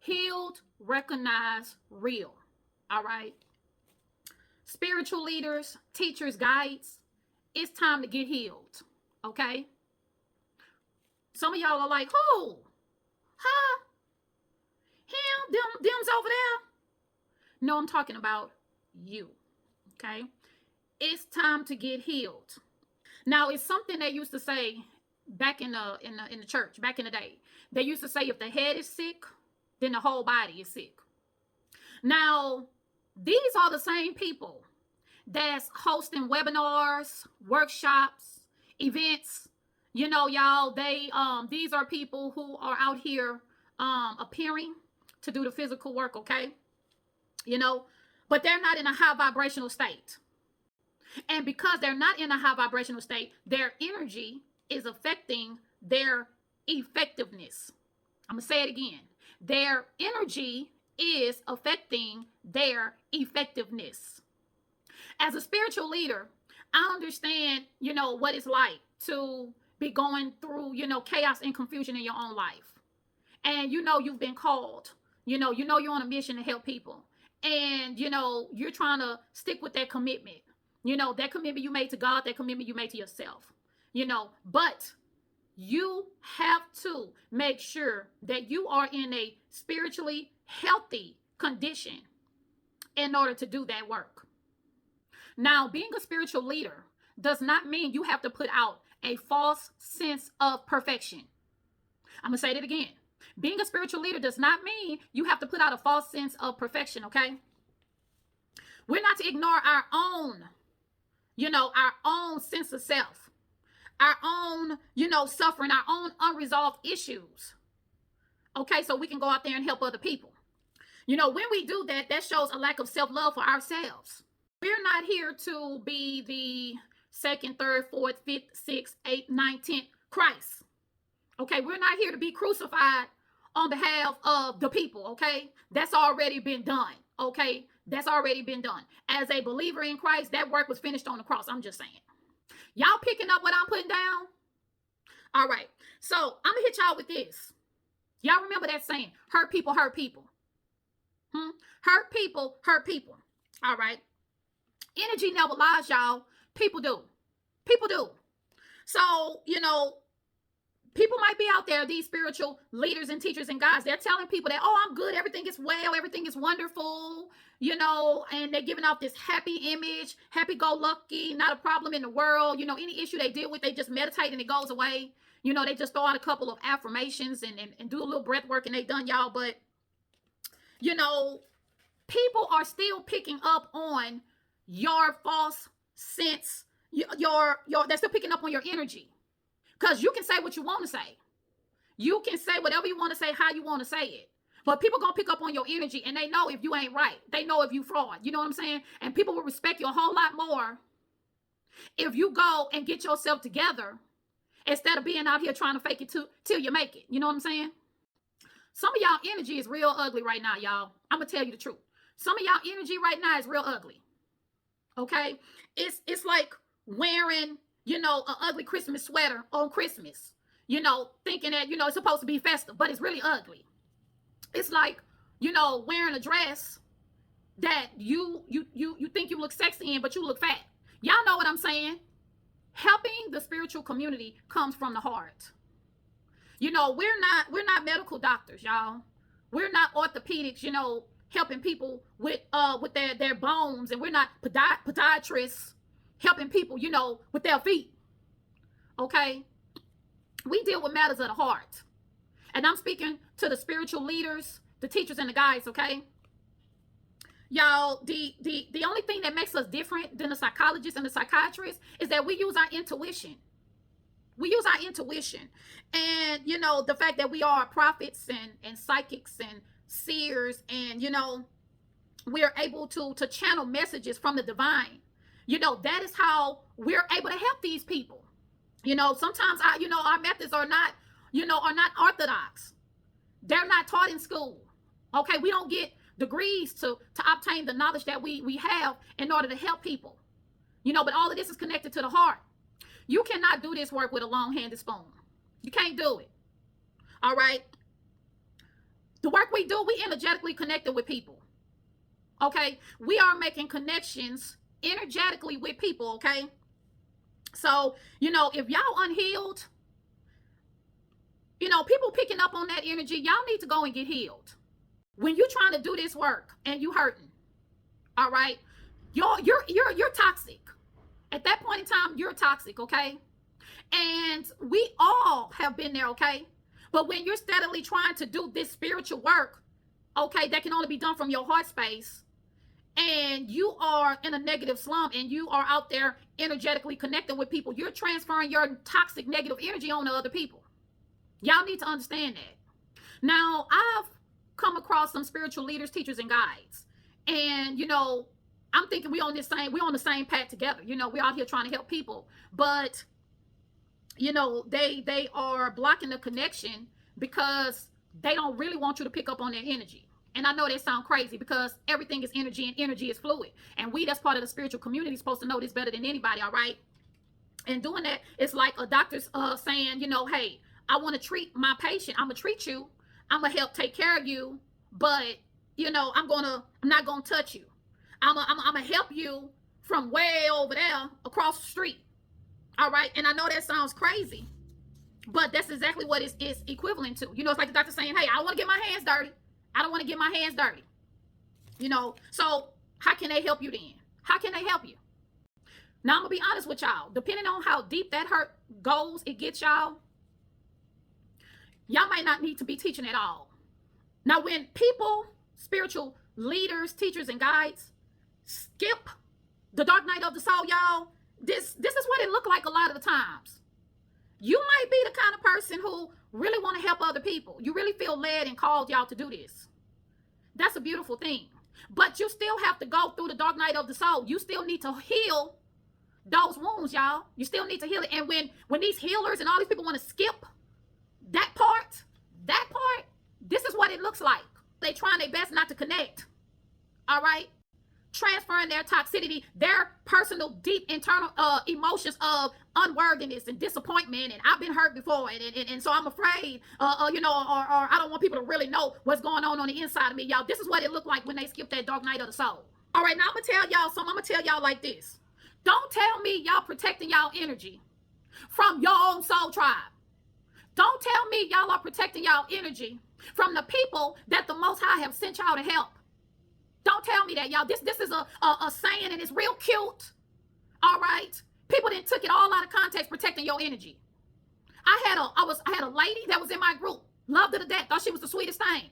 Healed, recognize, real. All right. Spiritual leaders, teachers, guides, it's time to get healed. Okay. Some of y'all are like, who? Huh? Him? Them's over there? No, I'm talking about you. Okay. It's time to get healed. Now, it's something they used to say back in the church, back in the day. They used to say if the head is sick, then the whole body is sick. Now, these are the same people that's hosting webinars, workshops, events. You know, y'all, these are people who are out here appearing to do the physical work, okay? You know, but they're not in a high vibrational state. And because they're not in a high vibrational state, their energy is affecting their effectiveness. I'm going to say it again. Their energy is affecting their effectiveness. As a spiritual leader, I understand, you know, what it's like to be going through, you know, chaos and confusion in your own life. And you know you've been called. You know you're on a mission to help people. And, you know, you're trying to stick with that commitment. You know, that commitment you made to God, that commitment you made to yourself. You know, but you have to make sure that you are in a spiritually healthy condition in order to do that work. Now, being a spiritual leader does not mean you have to put out a false sense of perfection. I'm going to say that again. Being a spiritual leader does not mean you have to put out a false sense of perfection, okay? We're not to ignore our own, you know, our own sense of self, our own, you know, suffering, our own unresolved issues. Okay, so we can go out there and help other people. You know, when we do that, that shows a lack of self-love for ourselves. We're not here to be the second, third, fourth, fifth, sixth, eighth, ninth, 10th Christ. Okay, we're not here to be crucified on behalf of the people, okay? That's already been done, okay? That's already been done. As a believer in Christ, that work was finished on the cross. I'm just saying. Y'all picking up what I'm putting down? All right. So I'm going to hit y'all with this. Y'all remember that saying, hurt people, hurt people. Hurt people, hurt people. All right. Energy never lies, y'all. People do. People do. So, you know, people might be out there, these spiritual leaders and teachers and guides, they're telling people that, oh, I'm good, everything is well, everything is wonderful, you know, and they're giving off this happy image, happy-go-lucky, not a problem in the world. You know, any issue they deal with, they just meditate and it goes away. You know, they just throw out a couple of affirmations and do a little breath work and they done, y'all. But, you know, people are still picking up on your false sense, they're still picking up on your energy. Because you can say what you want to say. You can say whatever you want to say, how you want to say it. But people going to pick up on your energy and they know if you ain't right. They know if you fraud. You know what I'm saying? And people will respect you a whole lot more if you go and get yourself together instead of being out here trying to fake it till you make it. You know what I'm saying? Some of y'all energy is real ugly right now, y'all. I'm going to tell you the truth. Some of y'all energy right now is real ugly. Okay? It's like wearing, you know, an ugly Christmas sweater on Christmas, you know, thinking that, you know, it's supposed to be festive, but it's really ugly. It's like, you know, wearing a dress that you think you look sexy in, but you look fat. Y'all know what I'm saying? Helping the spiritual community comes from the heart. You know, we're not medical doctors, y'all. We're not orthopedics, you know, helping people with their bones, and we're not podiatrists helping people, you know, with their feet. Okay? We deal with matters of the heart. And I'm speaking to the spiritual leaders, the teachers, and the guides, okay? Y'all, the only thing that makes us different than the psychologists and the psychiatrists is that we use our intuition. We use our intuition. And, you know, the fact that we are prophets and psychics and seers, and, you know, we're able to channel messages from the divine. You know, that is how we're able to help these people. You know, sometimes our methods are not orthodox. They're not taught in school. Okay, we don't get degrees to obtain the knowledge that we have in order to help people. You know, but all of this is connected to the heart. You cannot do this work with a long-handed spoon. You can't do it. All right. The work we do, we energetically connected with people. Okay, we are making connections energetically with people. Okay, so if y'all unhealed, people picking up on that energy, y'all need to go and get healed. When you're trying to do this work and you hurting, all right, you're toxic. At that point in time, you're toxic. Okay, and we all have been there. Okay, but when you're steadily trying to do this spiritual work, okay, that can only be done from your heart space, and you are in a negative slump and you are out there energetically connecting with people, you're transferring your toxic negative energy on to other people. Y'all need to understand that. Now, I've come across some spiritual leaders, teachers, and guides, and I'm thinking we're on the same path together. We're out here trying to help people, but they are blocking the connection because they don't really want you to pick up on their energy. And I know that sounds crazy because everything is energy and energy is fluid. And we, that's part of the spiritual community, supposed to know this better than anybody, all right? And doing that, it's like a doctor's saying, hey, I want to treat my patient. I'm going to treat you. I'm going to help take care of you. But, I'm not going to touch you. I'm going to help you from way over there across the street. All right? And I know that sounds crazy, but that's exactly what it's equivalent to. It's like the doctor saying, hey, I don't want to get my hands dirty. I don't want to get my hands dirty. So how can they help you then? How can they help you? Now, I'm going to be honest with y'all. Depending on how deep that hurt goes, it gets y'all might not need to be teaching at all. Now, when people, spiritual leaders, teachers, and guides skip the dark night of the soul, y'all, this is what it look like a lot of the times. You might be the kind of person who really want to help other people. You really feel led and called, y'all, to do this. That's a beautiful thing. But you still have to go through the dark night of the soul. You still need to heal those wounds, y'all. You still need to heal it. And when these healers and all these people want to skip that part, this is what it looks like. They trying their best not to connect. All right? Transferring their toxicity, their personal, deep internal emotions of unworthiness and disappointment, and I've been hurt before, and so I'm afraid, or I don't want people to really know what's going on the inside of me, y'all. This is what it looked like when they skipped that dark night of the soul. All right, now I'm gonna tell y'all something. I'm gonna tell y'all like this. Don't tell me y'all protecting y'all energy from your own soul tribe. Don't tell me y'all are protecting y'all energy from the people that the Most High have sent y'all to help. Don't tell me that, y'all. This is a saying, and it's real cute. All right. People didn't took it all out of context, protecting your energy. I had a lady that was in my group, loved her to death, thought she was the sweetest thing,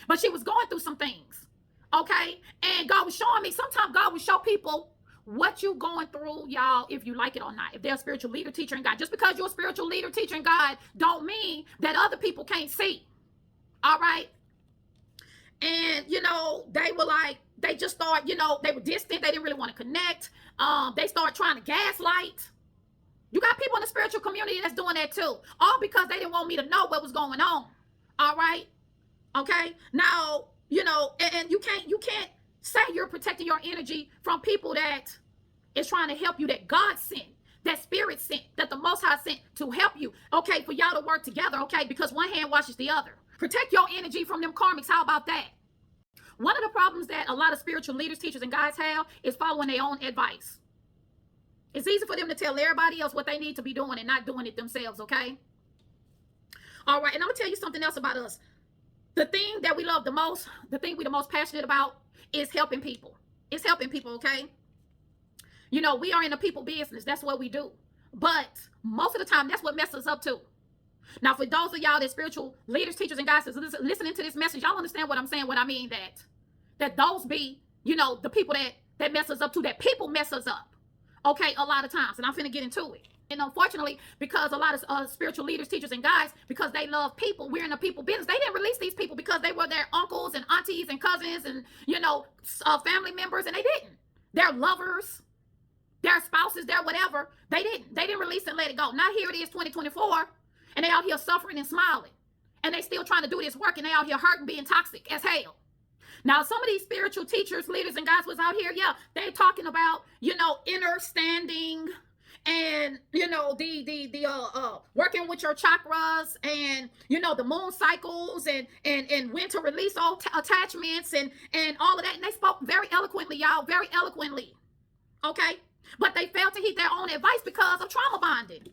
but she was going through some things. Okay, and God was showing me. Sometimes God will show people what you going through, y'all, if you like it or not. If they're a spiritual leader, teacher, and guide, just because you're a spiritual leader, teacher, and guide, don't mean that other people can't see. All right. And, they were like, they just thought, they were distant. They didn't really want to connect. They started trying to gaslight. You got people in the spiritual community that's doing that too. All because they didn't want me to know what was going on. All right. Okay. Now, and you can't say you're protecting your energy from people that is trying to help you, that God sent, that Spirit sent, that the Most High sent to help you. Okay. For y'all to work together. Okay. Because one hand washes the other. Protect your energy from them karmics. How about that? One of the problems that a lot of spiritual leaders, teachers, and guides have is following their own advice. It's easy for them to tell everybody else what they need to be doing and not doing it themselves, okay? All right, and I'm going to tell you something else about us. The thing that we love the most, the thing we're the most passionate about is helping people. It's helping people, okay? We are in the people business. That's what we do. But most of the time, that's what messes us up too. Now, for those of y'all that spiritual leaders, teachers, and guides listening to this message, y'all understand what I'm saying, what I mean, that those be, the people that mess us up too, that people mess us up, okay, a lot of times. And I'm finna get into it. And unfortunately, because a lot of spiritual leaders, teachers, and guides, because they love people, we're in the people business. They didn't release these people because they were their uncles and aunties and cousins and, family members, and they didn't. Their lovers, their spouses, their whatever, they didn't release and let it go. Now here it is, 2024. And they out here suffering and smiling. And they still trying to do this work. And they out here hurting, being toxic as hell. Now, some of these spiritual teachers, leaders, and guys was out here, yeah, they talking about, inner standing and working with your chakras, and the moon cycles, and when to release all attachments, and all of that. And they spoke very eloquently, y'all, very eloquently. Okay, but they failed to heed their own advice because of trauma bonding.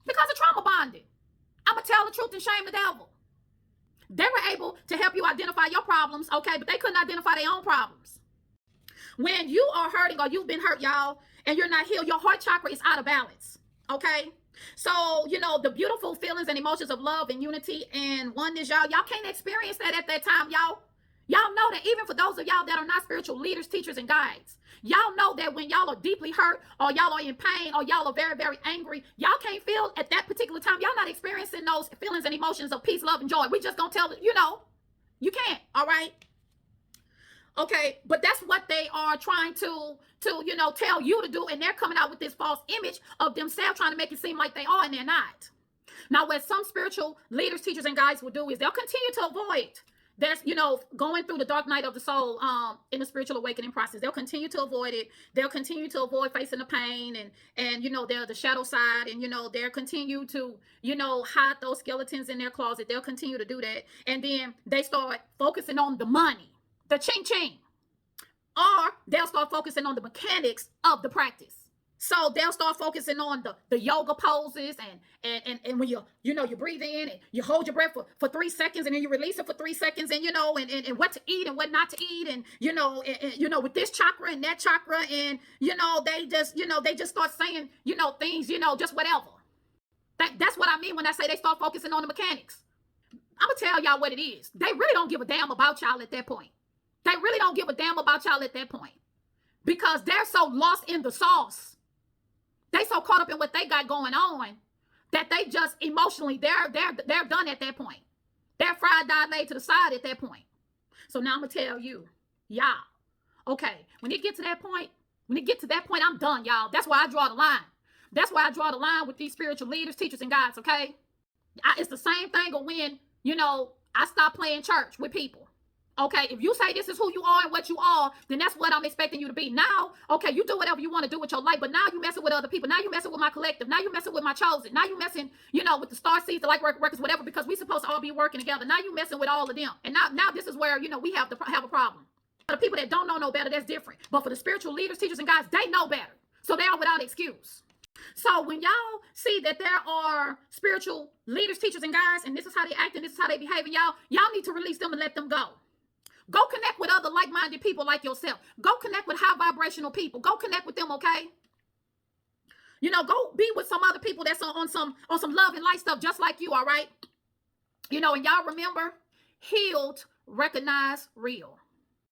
Because of trauma bonding. I'm gonna tell the truth and shame the devil. They were able to help you identify your problems, okay, but they couldn't identify their own problems. When you are hurting or you've been hurt, y'all, and you're not healed, your heart chakra is out of balance, okay? So, the beautiful feelings and emotions of love and unity and oneness, y'all can't experience that at that time, y'all. Y'all know that even for those of y'all that are not spiritual leaders, teachers, and guides, y'all know that when y'all are deeply hurt, or y'all are in pain, or y'all are very, very angry, y'all can't feel at that particular time. Y'all not experiencing those feelings and emotions of peace, love, and joy. We just gonna tell you, you can't, all right? Okay, but that's what they are trying to tell you to do, and they're coming out with this false image of themselves, trying to make it seem like they are, and they're not. Now, what some spiritual leaders, teachers, and guides will do is they'll continue to avoid that's going through the dark night of the soul in the spiritual awakening process. They'll continue to avoid it. They'll continue to avoid facing the pain, and they're the shadow side, and they'll continue to hide those skeletons in their closet. They'll continue to do that, and then they start focusing on the money, the ching ching, or they'll start focusing on the mechanics of the practice. So they'll start focusing on the yoga poses, and when you breathe in and you hold your breath for 3 seconds, and then you release it for 3 seconds, and and what to eat and what not to eat, and with this chakra and that chakra, and they just start saying things, just whatever. That's what I mean when I say they start focusing on the mechanics. I'm gonna tell y'all what it is. They really don't give a damn about y'all at that point. They really don't give a damn about y'all at that point, because they're so lost in the sauce. They so caught up in what they got going on that they just emotionally, they're done at that point. They're fried, died, laid to the side at that point. So now I'm gonna tell you, y'all, okay, when it gets to that point, I'm done, y'all. That's why I draw the line. That's why I draw the line with these spiritual leaders, teachers, and guides, okay? It's the same thing of when, I stop playing church with people. Okay, if you say this is who you are and what you are, then that's what I'm expecting you to be. Now, okay, you do whatever you want to do with your life, but now you messing with other people. Now you messing with my collective. Now you messing with my chosen. Now you messing, with the star seeds, the light workers, whatever, because we supposed to all be working together. Now you messing with all of them. And now this is where, we have a problem. For the people that don't know no better, that's different. But for the spiritual leaders, teachers, and guides, they know better. So they are without excuse. So when y'all see that there are spiritual leaders, teachers, and guides, and this is how they act and this is how they behave, and y'all need to release them and let them go. Go connect with other like-minded people like yourself. Go connect with high vibrational people. Go connect with them, okay? Go be with some other people that's on some love and light stuff just like you, all right? And y'all remember, healed, recognize, real.